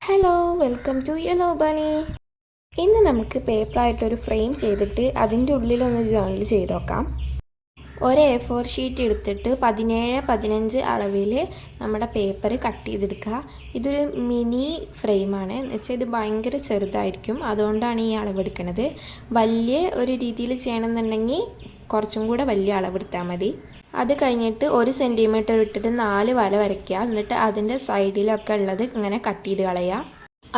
Hello, welcome to yellow bunny. ഇന്ന് നമുക്ക് പേപ്പറായിട്ടൊരു frame ചെയ്തിട്ട് അതിൻ്റെ ഉള്ളിലൊന്ന് ജേർണൽ ചെയ്ത് നോക്കാം. ഒരു A4 ഷീറ്റ് എടുത്തിട്ട് 17x15 അളവിൽ നമ്മുടെ പേപ്പർ കട്ട് ചെയ്തെടുക്കുക. ഇതൊരു മിനി ഫ്രെയിമാണ് എന്ന് വെച്ചാൽ ഇത് ഭയങ്കര ചെറുതായിരിക്കും, അതുകൊണ്ടാണ് ഈ അളവെടുക്കുന്നത്. വലിയ ഒരു രീതിയിൽ ചെയ്യണമെന്നുണ്ടെങ്കിൽ കുറച്ചും കൂടെ വലിയ അളവെടുത്താൽ മതി. അത് കഴിഞ്ഞിട്ട് 1 സെൻറ്റിമീറ്റർ വിട്ടിട്ട് 4 വര വരയ്ക്കുക. എന്നിട്ട് അതിൻ്റെ സൈഡിലൊക്കെ ഉള്ളത് ഇങ്ങനെ കട്ട് ചെയ്ത് കളയുക.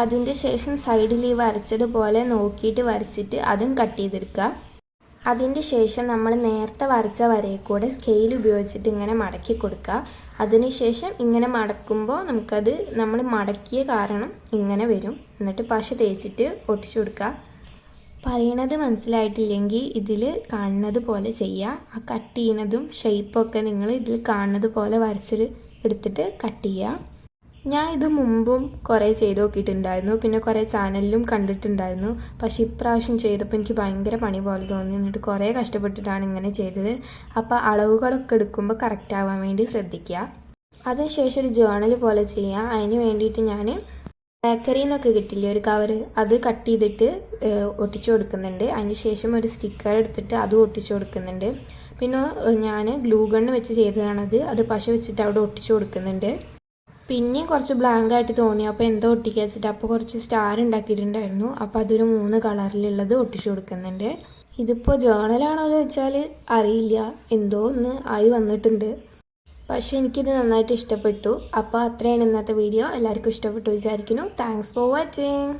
അതിൻ്റെ ശേഷം സൈഡിൽ ഈ വരച്ചതുപോലെ നോക്കിയിട്ട് വരച്ചിട്ട് അതും കട്ട് ചെയ്തെടുക്കുക. അതിൻ്റെ ശേഷം നമ്മൾ നേരത്തെ വരച്ച വരയിൽ കൂടെ സ്കെയിൽ ഉപയോഗിച്ചിട്ട് ഇങ്ങനെ മടക്കി കൊടുക്കുക. അതിനുശേഷം ഇങ്ങനെ മടക്കുമ്പോൾ നമുക്കത് നമ്മൾ മടക്കിയ കാരണം ഇങ്ങനെ വരും. എന്നിട്ട് പശ തേച്ചിട്ട് ഒട്ടിച്ചു കൊടുക്കുക. പറയണത് മനസ്സിലായിട്ടില്ലെങ്കിൽ ഇതിൽ കാണുന്നത് പോലെ ചെയ്യുക. ആ കട്ട് ചെയ്യണതും ഷേപ്പൊക്കെ നിങ്ങൾ ഇതിൽ കാണുന്നത് പോലെ വരച്ചിട്ട് എടുത്തിട്ട് കട്ട് ചെയ്യുക. ഞാൻ ഇത് മുമ്പും കുറേ ചെയ്ത് നോക്കിയിട്ടുണ്ടായിരുന്നു, പിന്നെ കുറേ ചാനലിലും കണ്ടിട്ടുണ്ടായിരുന്നു. പക്ഷേ ഇപ്രാവശ്യം ചെയ്തപ്പോൾ എനിക്ക് ഭയങ്കര പണി പോലെ തോന്നി. എന്നിട്ട് കുറേ കഷ്ടപ്പെട്ടിട്ടാണ് ഇങ്ങനെ ചെയ്തത്. അപ്പോൾ അളവുകളൊക്കെ എടുക്കുമ്പോൾ കറക്റ്റ് ആവാൻ വേണ്ടി ശ്രദ്ധിക്കുക. അതിനുശേഷം ഒരു ജേർണൽ പോലെ ചെയ്യുക. അതിന് വേണ്ടിയിട്ട് ഞാൻ ബേക്കറിയിൽ നിന്നൊക്കെ കിട്ടില്ലേ ഒരു കവർ, അത് കട്ട് ചെയ്തിട്ട് ഒട്ടിച്ചു കൊടുക്കുന്നുണ്ട്. അതിന് ശേഷം ഒരു സ്റ്റിക്കർ എടുത്തിട്ട് അതും ഒട്ടിച്ചു കൊടുക്കുന്നുണ്ട്. പിന്നെ ഞാൻ ഗ്ലൂ ഗണ്ണ് വെച്ച് ചെയ്തതാണത്. അത് പശ വെച്ചിട്ട് അവിടെ ഒട്ടിച്ചു കൊടുക്കുന്നുണ്ട്. പിന്നെയും കുറച്ച് ബ്ലാങ്ക് ആയിട്ട് തോന്നി, അപ്പോൾ എന്തോ ഒട്ടിക്കുക വെച്ചിട്ട് അപ്പോൾ കുറച്ച് സ്റ്റാർ ഉണ്ടാക്കിയിട്ടുണ്ടായിരുന്നു. അപ്പോൾ അതൊരു 3 കളറിലുള്ളത് ഒട്ടിച്ചു കൊടുക്കുന്നുണ്ട്. ഇതിപ്പോൾ ജേർണലാണോ എന്ന് വെച്ചാൽ അറിയില്ല, എന്തോ ഒന്ന് ആയി വന്നിട്ടുണ്ട്. പക്ഷേ എനിക്കിത് നന്നായിട്ട് ഇഷ്ടപ്പെട്ടു. അപ്പോൾ അത്രയാണ് ഇന്നത്തെ വീഡിയോ. എല്ലാവർക്കും ഇഷ്ടപ്പെട്ടു വിചാരിക്കുന്നു. Thanks for watching.